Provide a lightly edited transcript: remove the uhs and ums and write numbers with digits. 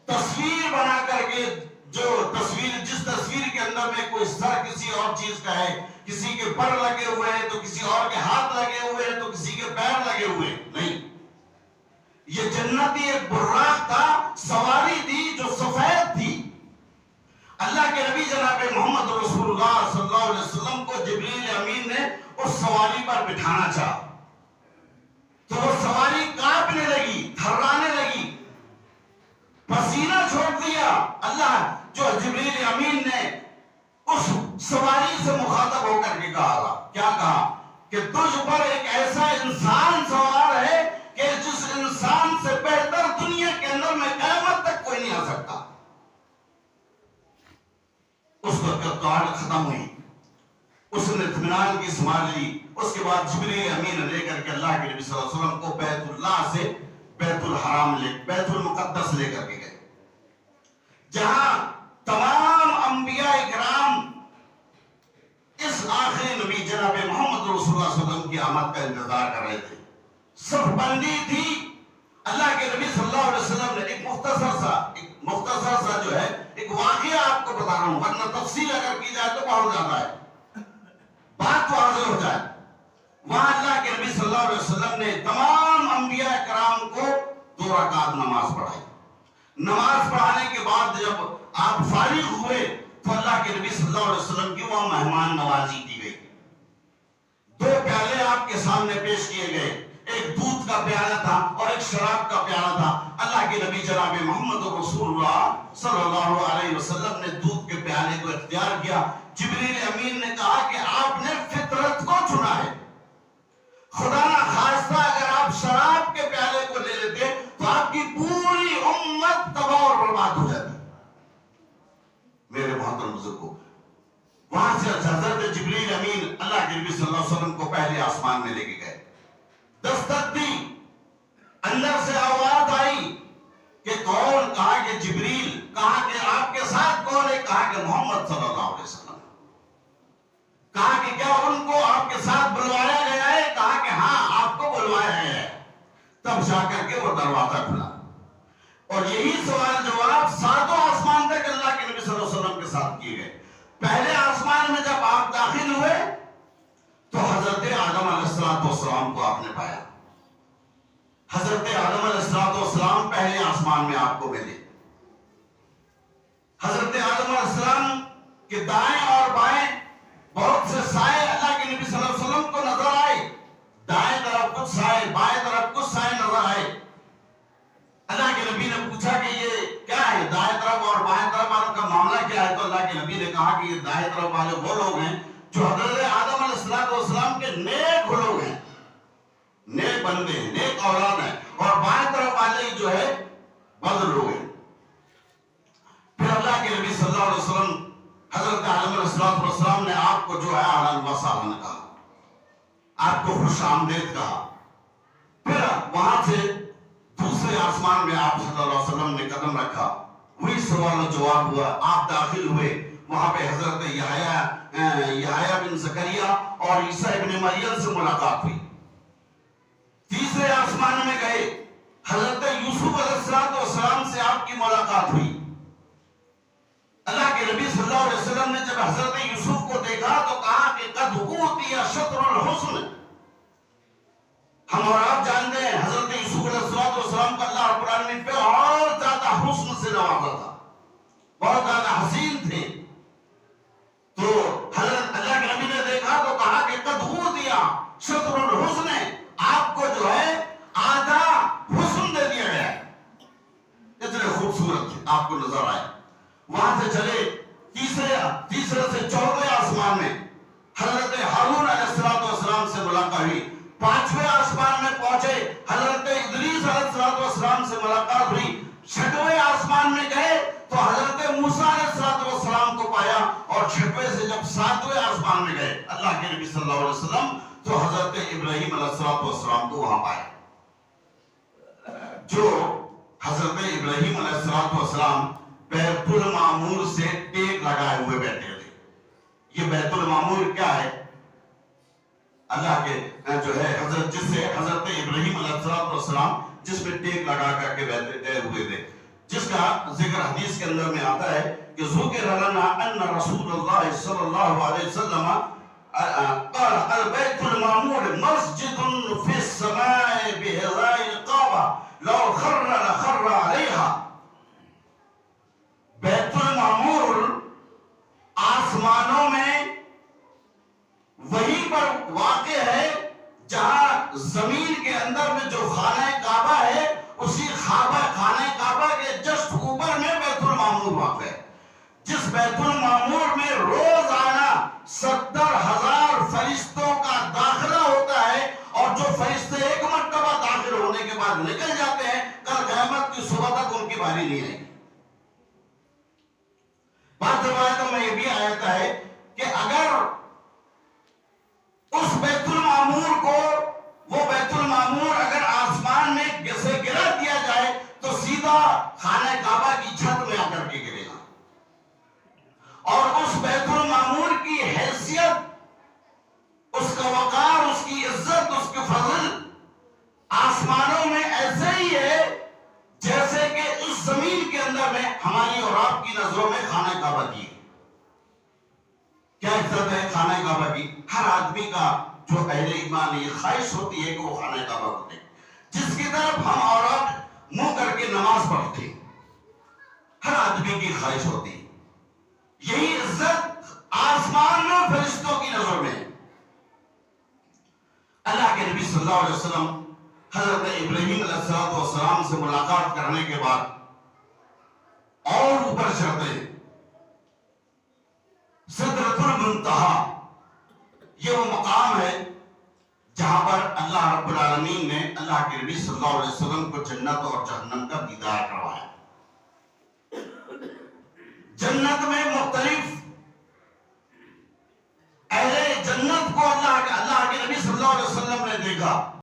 تصویر بنا کر کے، جو تصویر، جس تصویر کے اندر میں کوئی سر کسی اور چیز کا ہے، کسی کے پر لگے ہوئے ہیں تو کسی اور کے ہاتھ لگے ہوئے ہیں تو کسی کے پیر لگے ہوئے، نہیں، یہ جنتی ایک براق تھا، سواری تھی جو سفید تھی۔ اللہ کے نبی جناب محمد رسول اللہ صلی اللہ علیہ وسلم کو جبریل امین نے اس سواری پر بٹھانا چاہا تو وہ سواری کانپنے لگی، تھرانے لگی، پسینہ چھوڑ دیا۔ اللہ جو جبریل امین نے اس سواری سے مخاطب ہو کر کے کہا، کیا کہا کہ تجھ پر ایک ایسا انسان سوار ہے کہ جس انسان سے بہتر دنیا کے اندر میں قیامت تک کوئی نہیں آ سکتا۔ اس وقت قحط ختم ہوئی، اس نے اطمینان کی سنبھال لی۔ اس کے بعد جبریل امین لے کر کے اللہ کے نبی صلی اللہ علیہ وسلم کو بیت اللہ سے بیت الحرام بیت المقدس لے کر کے گئے، جہاں تمام انبیاء اکرام اس آخری نبی جناب محمد رسول اللہ صلی اللہ علیہ وسلم کی آمد کا انتظار کر رہے تھے۔ صف بندی تھی۔ اللہ کے نبی صلی اللہ علیہ وسلم نے ایک مختصر سا جو ہے ایک واقعہ آپ کو بتا رہا ہوں، ورنہ تفصیل اگر کی جائے تو بہت زیادہ ہے، بات واضح ہو جائے۔ وہاں اللہ کے نبی صلی اللہ علیہ وسلم نے تمام انبیاء کرام کو 2 رکعت نماز پڑھائی۔ نماز پڑھانے کے بعد جب آپ فارغ ہوئے تو اللہ کے نبی صلی اللہ علیہ وسلم کی وہاں مہمان نوازی کی گئی۔ 2 پیالے آپ کے سامنے پیش کیے گئے، ایک دودھ کا پیالہ تھا اور ایک شراب کا پیالہ تھا۔ اللہ کے نبی جناب محمد رسول اللہ صلی اللہ علیہ وسلم نے دودھ کے پیالے کو اختیار کیا۔ جبریل امین نے کہا کہ آپ نے فطرت کو چنا ہے، خدا نہ خواستہ اگر آپ شراب کے پیالے کو لے لیتے تو آپ کی پوری امت تباہ اور برباد ہو جاتی۔ میرے محترم بزرگوں، وہاں سے حضرت جبریل امین اللہ کے نبی صلی اللہ علیہ وسلم کو پہلے آسمان میں لے کے گئے۔ دستک دی، اندر سے آواز آئی کہ کون؟ کہا کہ جبریل۔ کہا کہ آپ کے ساتھ کون ہے؟ کہا کہ محمد صلی اللہ علیہ وسلم۔ کہا کہ کیا ان کو آپ کے ساتھ بلوایا گیا ہے؟ کہا کہ ہاں آپ کو بلوایا گیا ہے۔ تب جا کر کے وہ دروازہ کھلا اور یہی سوال جواب 7 آسمان تک اللہ کے نبی صلی اللہ علیہ وسلم کے ساتھ کیے گئے۔ پہلے آسمان میں جب آپ داخل ہوئے تو حضرت آدم علیہ السلام کو آپ نے پایا۔ حضرت آدم علیہ السلام پہلے آسمان میں آپ کو ملے۔ حضرت آدم علیہ السلام کے دائیں اور بائیں بہت سے سائے اللہ کے نبی صلی اللہ علیہ وسلم کو نظر آئے۔ دائیں طرف کچھ سائے، بائیں طرف کچھ سائے نظر آئے۔ اللہ کے نبی نے پوچھا کہ یہ کیا ہے، دائیں طرف اور بائیں طرف والوں کا معاملہ کیا ہے؟ تو اللہ کے نبی نے کہا کہ یہ دائیں طرف والے وہ لوگ ہیں جو حضرت آدم علیہ السلام کے نیک لوگ ہیں، نیک بندے ہیں، نیک اولاد ہیں، اور بائیں طرف والے جو ہے بد لوگ ہیں۔ پھر اللہ کے نبی صلی اللہ علیہ وسلم حضرت آدم علیہ السلام نے آپ کو جو ہے اہلاً و سہلاً کہا، آپ کو خوش آمدید کہا۔ پھر وہاں سے دوسرے آسمان میں آپ صلی اللہ علیہ وسلم نے قدم رکھا، وہی سوال و جواب ہوا۔ آپ داخل ہوئے، وہاں پہ حضرت یحییٰ بن زکریا اور عیسیٰ ابن مریم سے ملاقات ہوئی۔ تیسرے آسمان میں گئے، حضرت یوسف علیہ السلام سے آپ کی ملاقات ہوئی۔ اللہ کے نبی صلی اللہ علیہ وسلم نے جب حضرت یوسف کو دیکھا تو کہا کہ قد اوتی شطر الحسن۔ ہم اور آپ جانتے ہیں حضرت یوسف علیہ السلام کا اللہ رب العالمین پہ اور زیادہ حسن سے نوازا تھا، بہت زیادہ حسین تھے۔ تو حضرت اللہ کے نبی نے دیکھا تو کہا کہ قد اوتی شطر الحسن، آپ کو جو ہے آدھا حسن دے دیا گیا ہے، اتنے خوبصورت تھے، آپ کو نظر آئے۔ وہاں سے چلے تیسرے سے چوتھے آسمان میں حضرت ہارون علیہ السلام سے ملاقات ہوئی۔ 5ویں آسمان میں پہنچے، حضرت ادریس علیہ السلام سے ملاقات ہوئی۔ 6ویں آسمان میں گئے تو حضرت موسیٰ علیہ السلام کو پایا، اور 6ویں سے جب 7ویں آسمان میں گئے اللہ کے نبی صلی اللہ علیہ وسلم تو حضرت ابراہیم علیہ السلام کو وہاں پایا، جو حضرت ابراہیم علیہ السلام بیت المعمور سے ٹیک لگائے ہوئے بیٹھے تھے۔ یہ بیت المعمور کیا ہے؟ اللہ کے جو ہے جس سے حضرت ابراہیم علیہ السلام جس میں ٹیک لگا کر کے بیٹھے ہوئے تھے، جس کا ذکر حدیث کے اندر میں آتا ہے کہ ذکر لنا ان رسول اللہ صلی اللہ علیہ وسلم قال البيت المعمور مسجد في السماء بهذاء الكعبة لو خر لخر عليها. بیت المعمور آسمانوں میں وہیں پر واقع ہے جہاں زمین کے اندر میں جو خانہ کعبہ ہے اسی خانہ کعبہ کے جسٹ اوپر میں بیت المعمور واقع ہے. جس بیت المعمور میں روزانہ 70,000 فرشتوں کا داخلہ ہوتا ہے اور جو فرشتے ایک مرتبہ داخل ہونے کے بعد نکل جاتے ہیں کل قیامت کی صبح تک ان کی باری نہیں آئے گی. بعض روایتوں میں یہ بھی آتا ہے کہ اگر اس بیت المعمور کو وہ بیت المعمور اگر آسمان میں سے گرا دیا جائے تو سیدھا خانہ کعبہ کی چھت میں آ کر کے گرے گا. اور اس بیت المعمور کی حیثیت، اس کا وقار، اس کی عزت، اس کے فضل آسمانوں میں ایسے ہی ہے جیسے کہ اس زمین کے اندر میں ہماری اور آپ کی نظروں میں خانہ کعبہ کی. کیا عزت ہے خانہ کعبہ کی؟ ہر آدمی کا جو اہل ایمان ہے یہ خواہش ہوتی ہے کہ وہ خانہ کعبہ کو دیکھے، جس کی طرف ہم اور آپ منہ کر کے نماز پڑھتے ہیں. ہر آدمی کی خواہش ہوتی ہے. یہی عزت آسمان میں فرشتوں کی نظر میں. اللہ کے نبی صلی اللہ علیہ وسلم حضرت ابراہیم علیہ السلام سے ملاقات کرنے کے بعد اور اوپر چڑھتے سدرۃ المنتہا. یہ وہ مقام ہے جہاں پر اللہ رب العالمین نے اللہ کے نبی صلی اللہ علیہ وسلم کو جنت اور جہنم کا دیدار کروایا. جنت میں مختلف اہل جنت کو اللہ کے نبی صلی اللہ علیہ وسلم نے دیکھا.